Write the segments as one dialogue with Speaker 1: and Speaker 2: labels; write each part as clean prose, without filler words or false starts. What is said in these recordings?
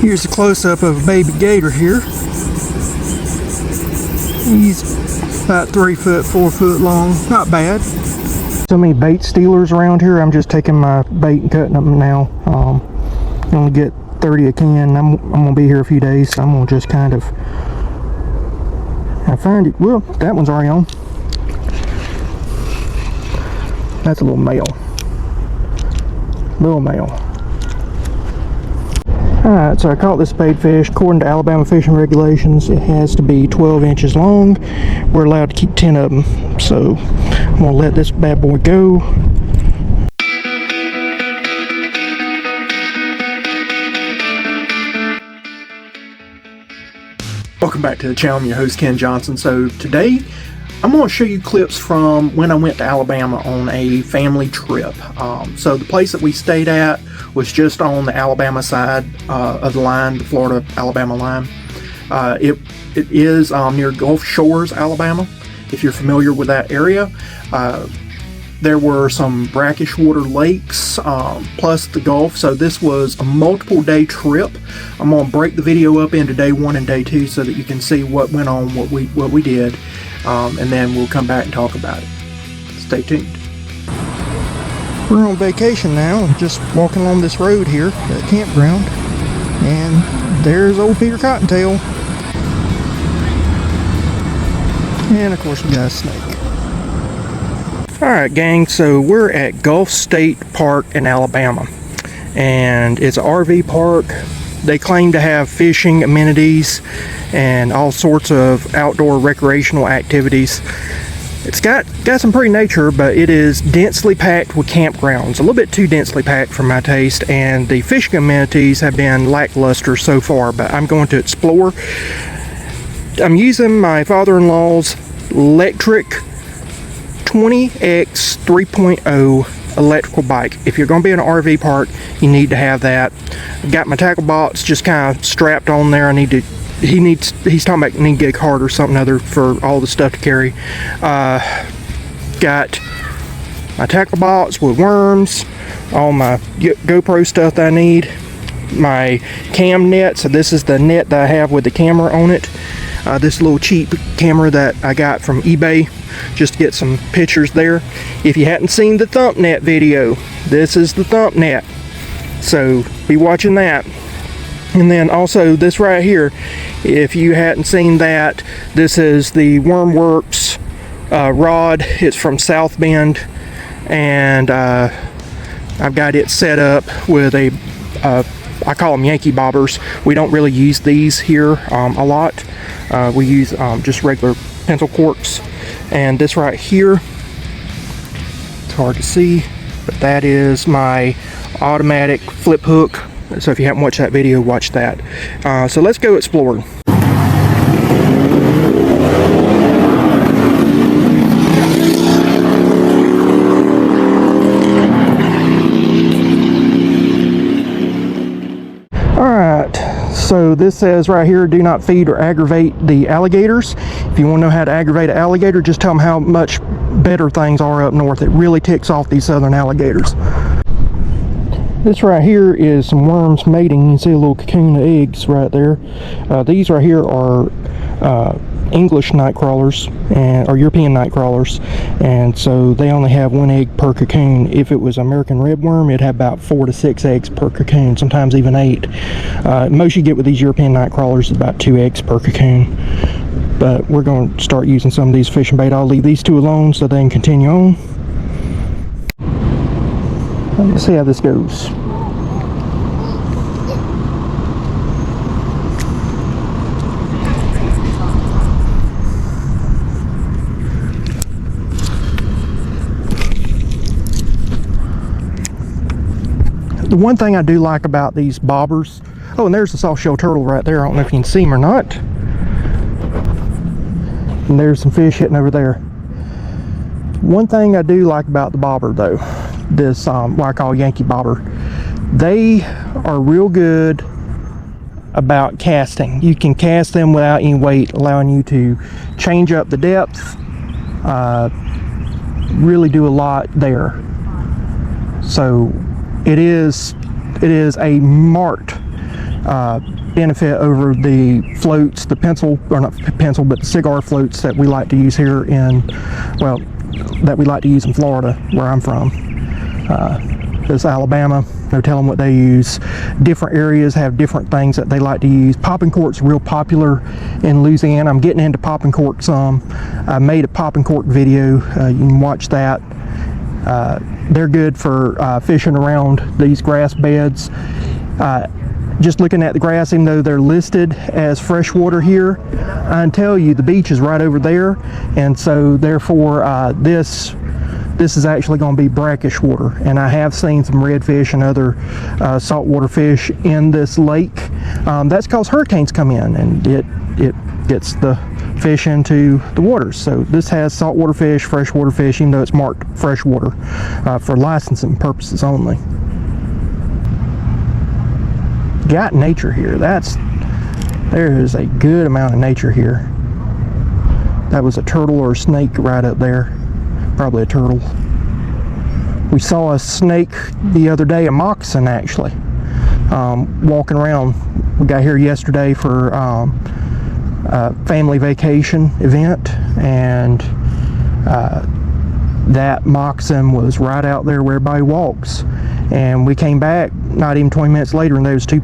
Speaker 1: Here's a close-up of a baby gator here. He's about 3 foot, 4 foot long. Not bad. So many bait stealers around here. I'm just taking my bait and cutting them now. I'm gonna get 30 a can. I'm gonna be here a few days. So I'm gonna just kind of find it. Well, that one's already on. That's a little male. Little male. Alright, so I caught this spade fish. According to Alabama fishing regulations, it has to be 12 inches long. We're allowed to keep 10 of them. So I'm going to let this bad boy go. Welcome back to the channel. I'm your host, Ken Johnson. So today, I'm going to show you clips from when I went to Alabama on a family trip. So the place that we stayed at was just on the Alabama side of the line, the Florida-Alabama line. It is near Gulf Shores, Alabama, if you're familiar with that area. There were some brackish water lakes, plus the Gulf, so this was a multiple day trip. I'm going to break the video up into day 1 and day 2 so that you can see what went on, what we did, and then we'll come back and talk about it. Stay tuned. We're on vacation now, just walking along this road here at the campground, and there's old Peter Cottontail, and of course we got a snake. Alright gang, so we're at Gulf State Park in Alabama, and it's an RV park. They claim to have fishing amenities and all sorts of outdoor recreational activities. It's got some pretty nature, but it is densely packed with campgrounds, a little bit too densely packed for my taste, and the fishing amenities have been lackluster so far, but I'm going to explore. I'm using my father-in-law's electric 20X 3.0 electrical bike. If you're going to be in an RV park, you need to have that. I've got my tackle box just kind of strapped on there. He's talking about need to get a cart or something other for all the stuff to carry. Got my tackle box with worms, all my GoPro stuff that I need, my cam net. So this is the net that I have with the camera on it. This little cheap camera that I got from eBay just to get some pictures there. If you hadn't seen the thump net video, this is the thump net, so be watching that. And then also this right here, if you hadn't seen that, this is the Wormworks rod. It's from South Bend, and I've got it set up with a I call them Yankee bobbers. We don't really use these here a lot. We use just regular pencil corks. And this right here, it's hard to see, but that is my automatic flip hook. So if you haven't watched that video, watch that. So let's go exploring. So this says right here, do not feed or aggravate the alligators. If you want to know how to aggravate an alligator, just tell them how much better things are up north. It really ticks off these southern alligators. This right here is some worms mating. You can see a little cocoon of eggs right there. These right here are English night crawlers or European night crawlers, and so they only have 1 egg per cocoon. If it was American redworm, it'd have about 4 to 6 eggs per cocoon, sometimes even 8. Most you get with these European night crawlers is about 2 eggs per cocoon. But we're going to start using some of these fishing bait. I'll leave these 2 alone so they can continue on. Let's see how this goes. The one thing I do like about these bobbers, oh, and there's the soft-shell turtle right there. I don't know if you can see him or not. And there's some fish hitting over there. One thing I do like about the bobber, though, this what I call Yankee bobber, they are real good about casting. You can cast them without any weight, allowing you to change up the depth, really do a lot there. So it is a marked benefit over the floats, the pencil, or not pencil, but the cigar floats that we like to use here in, well, that we like to use in Florida, where I'm from. This Alabama, no telling what they use. Different areas have different things that they like to use. Popping cork's real popular in Louisiana. I'm getting into popping cork some. I made a popping cork video. You can watch that. They're good for fishing around these grass beds. Just looking at the grass, even though they're listed as freshwater here, I can tell you the beach is right over there, and so therefore this is actually going to be brackish water. And I have seen some redfish and other saltwater fish in this lake. That's because hurricanes come in and it gets the fish into the waters. So this has saltwater fish, freshwater fish, even though it's marked freshwater for licensing purposes only. Got nature here. There is a good amount of nature here. That was a turtle or a snake right up there. Probably a turtle. We saw a snake the other day, a moccasin actually, walking around. We got here yesterday for a family vacation event, and that moccasin was right out there where everybody walks. And we came back not even 20 minutes later, and there was two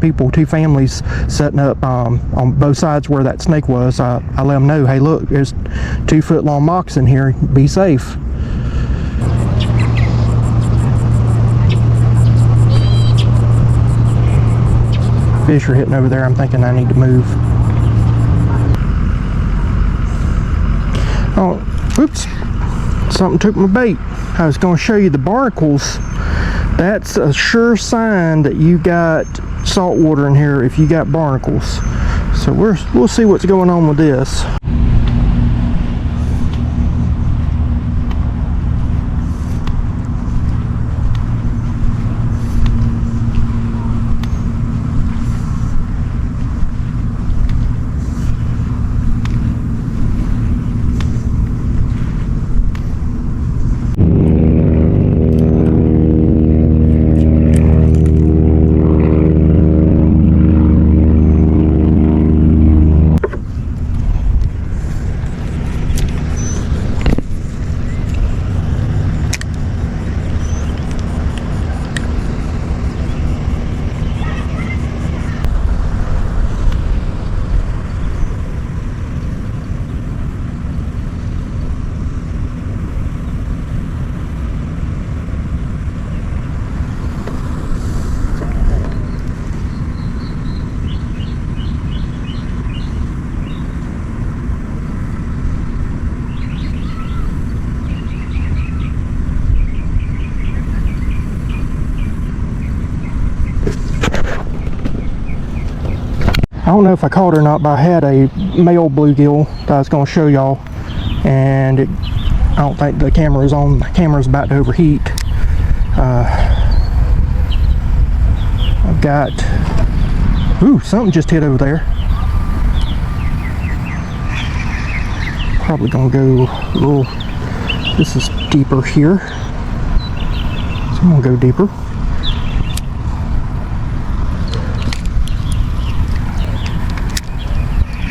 Speaker 1: families setting up on both sides where that snake was. I let them know, hey look, there's 2 foot long moccasin here, be safe. Fish are hitting over there. I'm thinking I need to move. Oh, oops. Something took my bait. I was going to show you the barnacles. That's a sure sign that you got salt water in here if you got barnacles. So we'll see what's going on with this. I don't know if I caught her or not, but I had a male bluegill that I was going to show y'all, and I don't think the camera is on. The camera's about to overheat. I've got, ooh, something just hit over there. Probably going to go a little, this is deeper here, so I'm going to go deeper.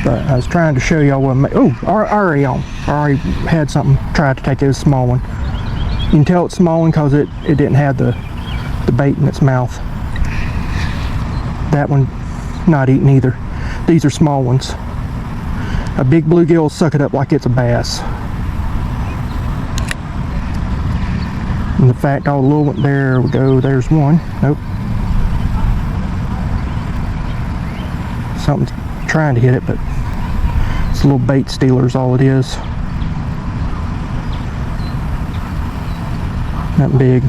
Speaker 1: But I was trying to show y'all what, oh, already on. I already had something, tried to take it, a small one. You can tell it's small one because it didn't have the bait in its mouth. That one, not eating either. These are small ones. A big bluegill will suck it up like it's a bass. And the fact all the little one, there we go, there's one. Nope. Something's trying to hit it, but it's a little bait stealer is all it is. Not big.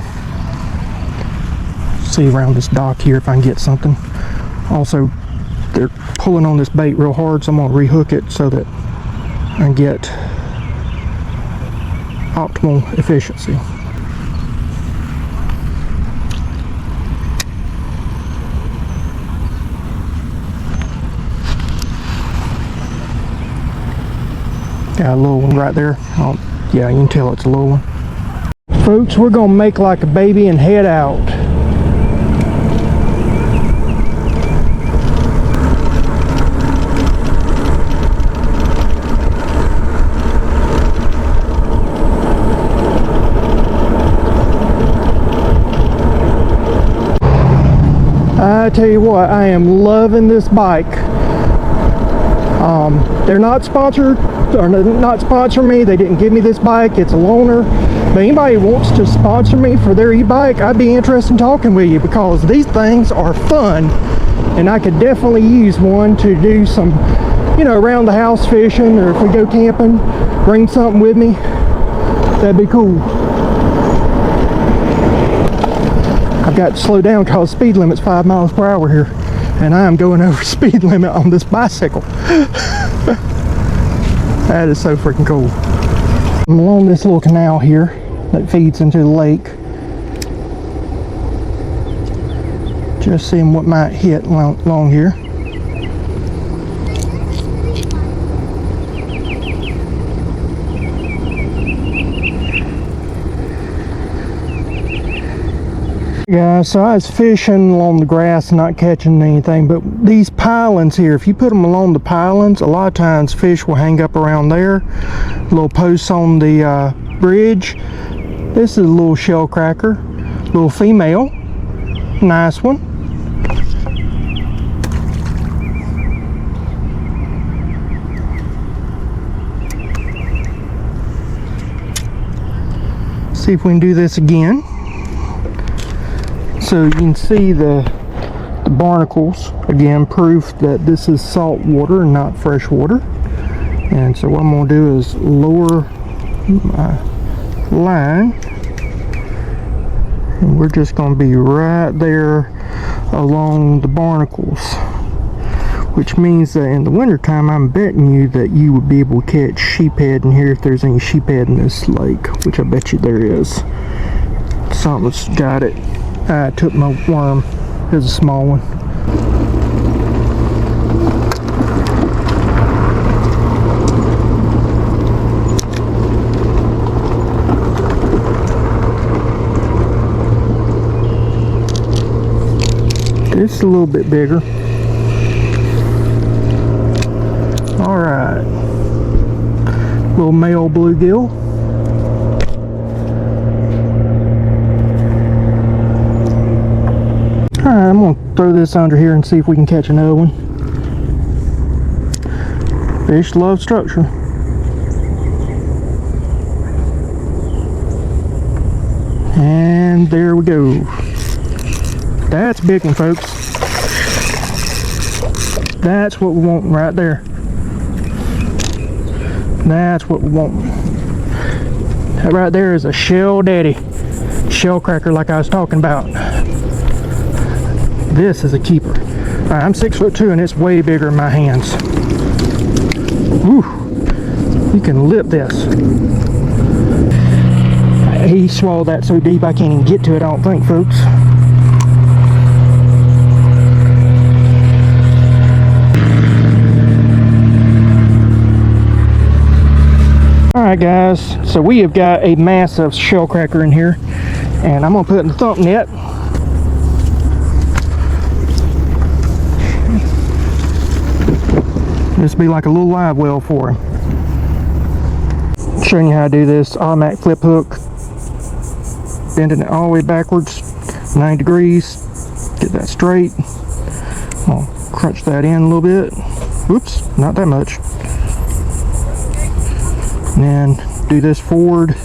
Speaker 1: See around this dock here if I can get something. Also, they're pulling on this bait real hard, so I'm going to rehook it so that I can get optimal efficiency. Got a little one right there. Oh, yeah, you can tell it's a little one. Folks, we're going to make like a baby and head out. I tell you what, I am loving this bike. They're not sponsored, or not sponsoring me. They didn't give me this bike. It's a loaner. But anybody who wants to sponsor me for their e-bike, I'd be interested in talking with you, because these things are fun, and I could definitely use one to do some, you know, around the house fishing, or if we go camping, bring something with me. That'd be cool. I've got to slow down because speed limit's 5 miles per hour here, and I am going over speed limit on this bicycle. That is so freaking cool. I'm along this little canal here that feeds into the lake. Just seeing what might hit along here. Yeah, so I was fishing along the grass and not catching anything, but these pilings here, if you put them along the pilings, a lot of times fish will hang up around there. Little posts on the bridge. This is a little shell cracker, little female, nice one. See if we can do this again. So you can see the barnacles, again, proof that this is salt water and not fresh water. And so what I'm going to do is lower my line, and we're just going to be right there along the barnacles, which means that in the wintertime, I'm betting you that you would be able to catch sheephead in here if there's any sheephead in this lake, which I bet you there is. Something's got it. I took my worm. Here's a small one. This is a little bit bigger. Alright. Little male bluegill. Alright, I'm going to throw this under here and see if we can catch another one. Fish love structure. And there we go. That's a big one, folks. That's what we want right there. That's what we want. That right there is a shell daddy. Shell cracker like I was talking about. This is a keeper. Right, I'm 6'2" and it's way bigger in my hands. Woo! You can lip this. He swallowed that so deep I can't even get to it, I don't think, folks. Alright guys, so we have got a massive shell cracker in here, and I'm going to put it in the thump net. This will be like a little live well for him. Showing you how to do this automatic flip hook. Bending it all the way backwards, 90 degrees. Get that straight. I'll crunch that in a little bit. Whoops, not that much. And then do this forward,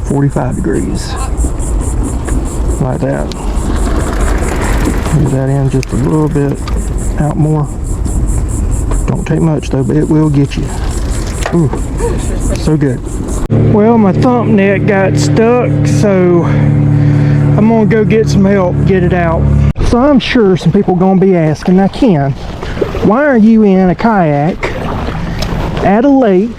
Speaker 1: 45 degrees. Like that. Move that in just a little bit, out more. Don't take much though, but it will get you. Ooh, so good. Well, my thump net got stuck, so I'm gonna go get some help, get it out. So I'm sure some people are gonna be asking, now Ken, why are you in a kayak at a lake,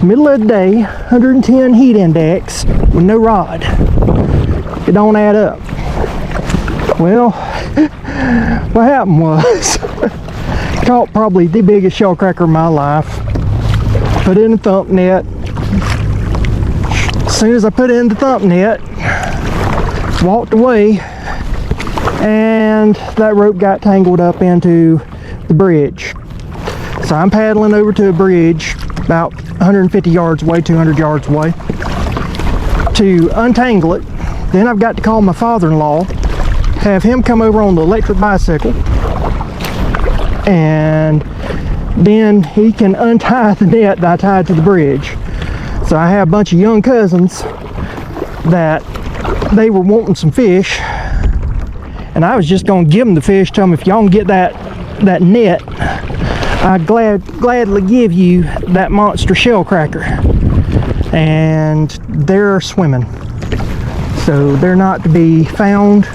Speaker 1: middle of the day, 110 heat index, with no rod? It don't add up. Well, what happened was, caught probably the biggest shell cracker of my life. Put it in the thump net. As soon as I put it in the thump net, walked away, and that rope got tangled up into the bridge. So I'm paddling over to a bridge about 150 yards away, 200 yards away, to untangle it. Then I've got to call my father-in-law have him come over on the electric bicycle, and then he can untie the net that I tied to the bridge. So I have a bunch of young cousins that they were wanting some fish, and I was just gonna give them the fish, tell them if y'all can get that net, I'd gladly give you that monster shell cracker. And they're swimming, so they're not to be found,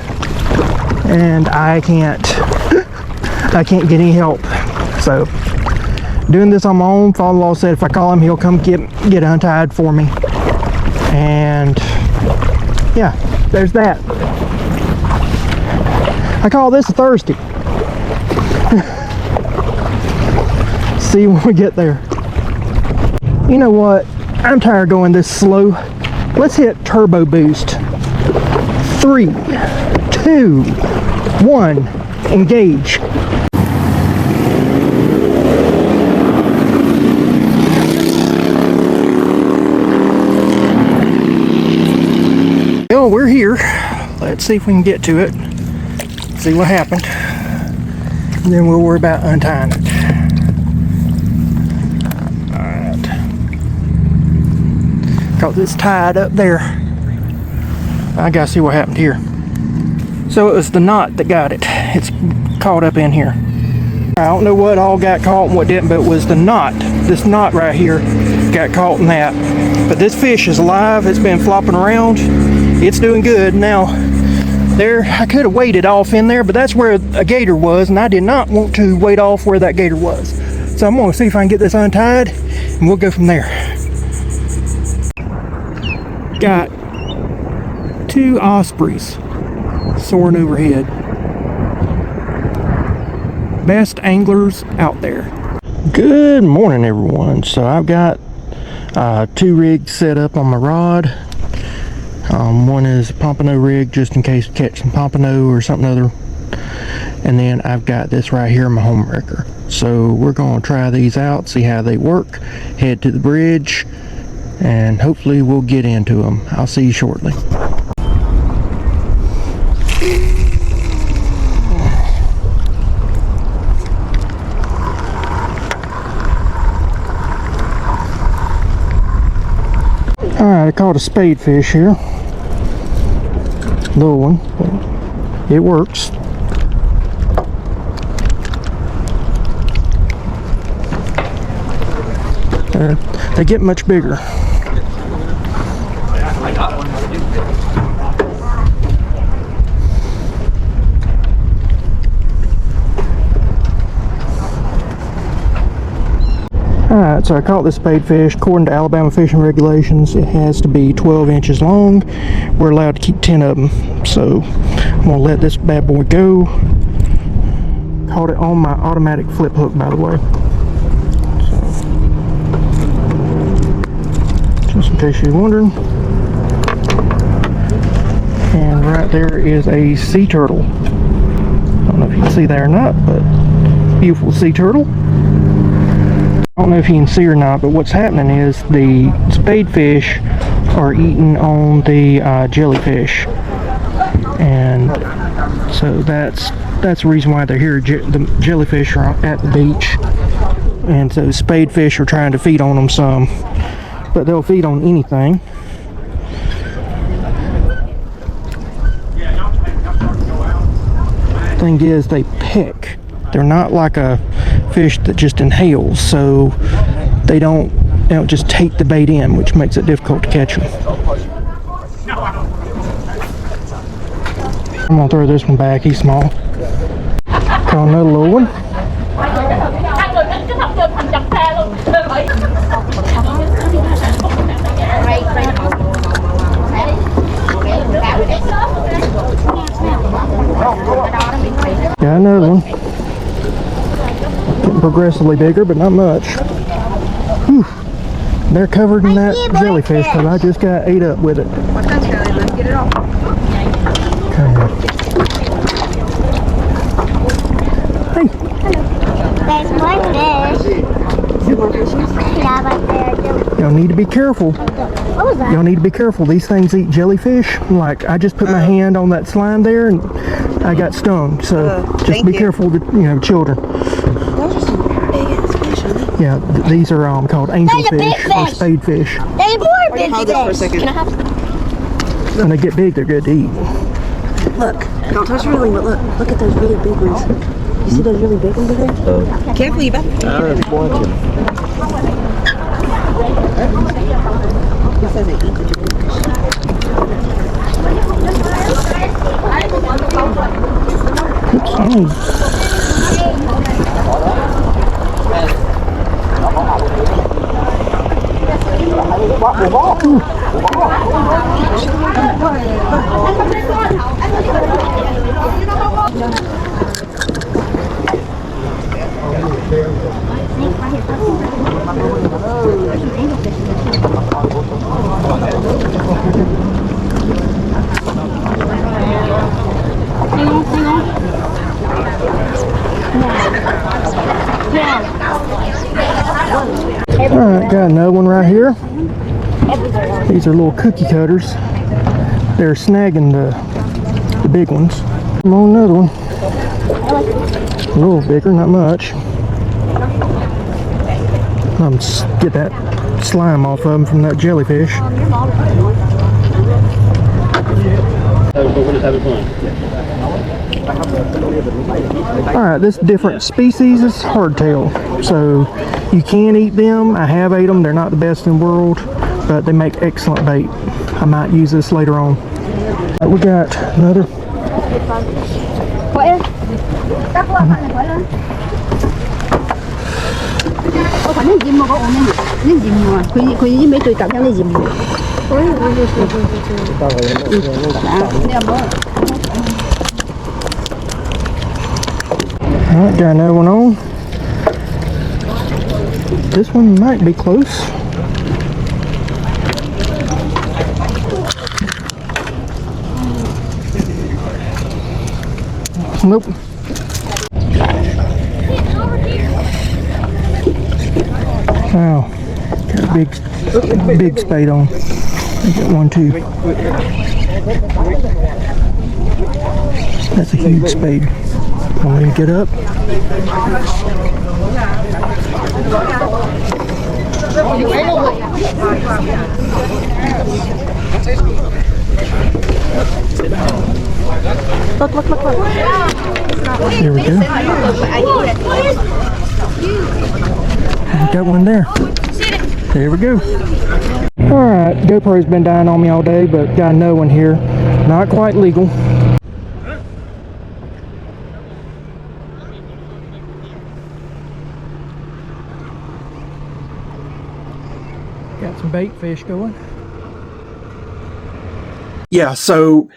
Speaker 1: and I can't get any help. So doing this on my own. Father-in-law said if I call him, he'll come get untied for me. And yeah, there's that. I call this a Thursday. See when we get there. You know what? I'm tired of going this slow. Let's hit turbo boost. 3, 2, 1, engage. Well, we're here. Let's see if we can get to it. See what happened. And then we'll worry about untying it. Because it's tied up there. I gotta see what happened here. So it was the knot that got it. It's caught up in here. I don't know what all got caught and what didn't, but it was the knot. This knot right here got caught in that. But this fish is alive. It's been flopping around. It's doing good. Now, there, I could have waded off in there, but that's where a gator was, and I did not want to wade off where that gator was. So I'm gonna see if I can get this untied, and we'll go from there. Got 2 ospreys soaring overhead. Best anglers out there. Good morning, everyone. So I've got 2 rigs set up on my rod. One is a pompano rig just in case I catch some pompano or something other. And then I've got this right here, my home wrecker. So we're going to try these out, see how they work, head to the bridge, and hopefully we'll get into them. I'll see you shortly. Alright, I caught a spadefish here. Little one, but it works. They get much bigger. Alright, so I caught this spadefish. According to Alabama fishing regulations, it has to be 12 inches long. We're allowed to keep 10 of them. So I'm going to let this bad boy go. Caught it on my automatic flip hook, by the way. So, just in case you're wondering. And right there is a sea turtle. I don't know if you can see that or not, but beautiful sea turtle. I don't know if you can see or not, but what's happening is the spadefish are eating on the jellyfish, and so that's the reason why they're here. The jellyfish are at the beach, and so spadefish are trying to feed on them some, but they'll feed on anything. Thing is, they peck. They're not like a fish that just inhales, so they don't just take the bait in, which makes it difficult to catch them. I'm gonna throw this one back. He's small. Caught another little one. Got another one. Getting progressively bigger, but not much. Whew. They're covered in that jellyfish because I just got ate up with it. Let's get it off. Okay. Hey.
Speaker 2: There's more fish. Yeah, right there.
Speaker 1: Y'all need to be careful.
Speaker 2: What was that?
Speaker 1: Y'all need to be careful. These things eat jellyfish. Like, I just put my hand on that slime there, and I got stung, so just
Speaker 3: thank
Speaker 1: be
Speaker 3: you.
Speaker 1: careful with, you know, children.
Speaker 3: Those are some big ass fish, honey.
Speaker 1: Yeah, these are called
Speaker 2: There's a big
Speaker 1: angelfish or
Speaker 2: fish.
Speaker 1: spadefish.
Speaker 2: There's more big
Speaker 3: Hold it for a
Speaker 2: fish.
Speaker 3: second.
Speaker 2: Can I have some?
Speaker 1: When they get big, they're good to eat.
Speaker 3: Look, don't touch the reeling, but look at those really big ones. You see those really big ones over there? Careful, you better. It says they eat the fish.
Speaker 1: Oops, oh. Alright, got another one right here. These are little cookie cutters. They're snagging the big ones. Come on, another one. A little bigger, not much. I'm just get that slime off of them from that jellyfish. Alright, this different species is hardtail. So you can eat them. I have ate them. They're not the best in the world, but they make excellent bait. I might use this later on. We got another. Alright, got another one on. This one might be close. Nope. Wow. Got a big spade on. I got one too. That's a huge spade. I'm going to get up.
Speaker 3: Look.
Speaker 1: There we go. We got one there. There we go. Alright, GoPro's been dying on me all day, but got another one here. Not quite legal. Got some bait fish going. Yeah, so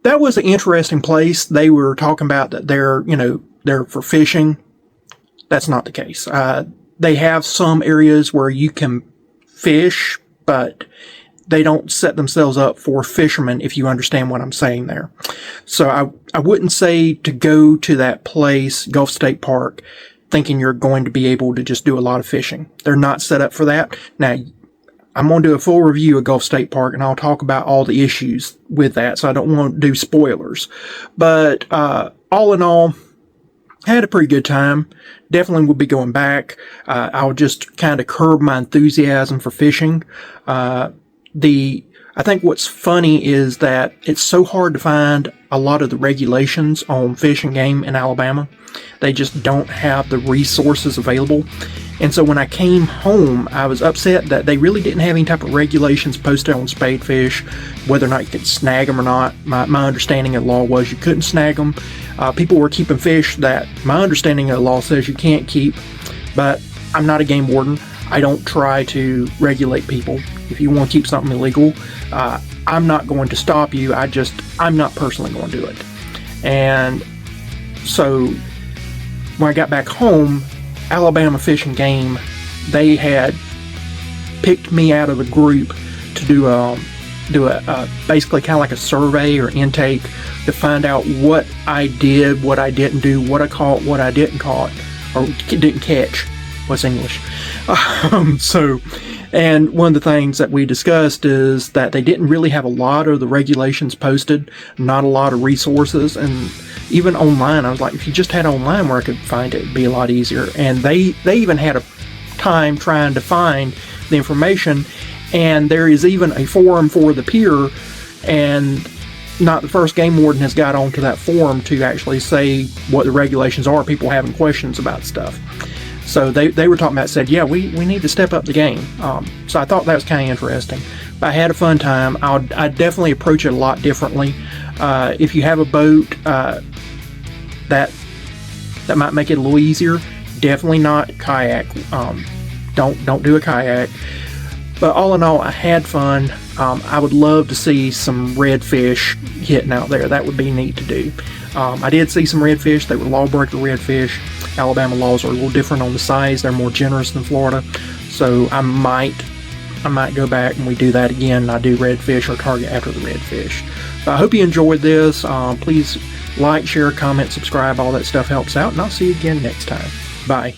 Speaker 1: that was an interesting place. They were talking about that they're for fishing. That's not the case. They have some areas where you can fish, but they don't set themselves up for fishermen, if you understand what I'm saying there. So I wouldn't say to go to that place, Gulf State Park, thinking you're going to be able to just do a lot of fishing. They're not set up for that. Now, I'm going to do a full review of Gulf State Park, and I'll talk about all the issues with that, so I don't want to do spoilers. But all in all, had a pretty good time. Definitely will be going back. I'll just kind of curb my enthusiasm for fishing. I think what's funny is that it's so hard to find a lot of the regulations on fish and game in Alabama. They just don't have the resources available. And so when I came home, I was upset that they really didn't have any type of regulations posted on spadefish, whether or not you could snag them or not. My understanding of the law was you couldn't snag them. People were keeping fish that my understanding of the law says you can't keep, but I'm not a game warden. I don't try to regulate people. If you want to keep something illegal, I'm not going to stop you. I'm not personally going to do it. And so when I got back home, Alabama Fish and Game, they had picked me out of the group to do a basically kind of like a survey or intake to find out what I did, what I didn't do, what I caught, what I didn't caught, or didn't catch. What's English? And one of the things that we discussed is that they didn't really have a lot of the regulations posted, not a lot of resources, and even online, I was like, if you just had online where I could find it, it'd be a lot easier. And they even had a time trying to find the information, and there is even a forum for the pier, and not the first game warden has got onto that forum to actually say what the regulations are, people having questions about stuff. So they were talking about, said, yeah, we need to step up the game. So I thought that was kind of interesting. But I had a fun time. I'd definitely approach it a lot differently. If you have a boat that might make it a little easier, definitely not kayak. Don't do a kayak. But all in all, I had fun. I would love to see some redfish hitting out there. That would be neat to do. I did see some redfish. They were lawbreaker redfish. Alabama laws are a little different on the size. They're more generous than Florida. So I might go back and we do that again. I do redfish or target after the redfish. So I hope you enjoyed this. Please like, share, comment, subscribe. All that stuff helps out. And I'll see you again next time. Bye.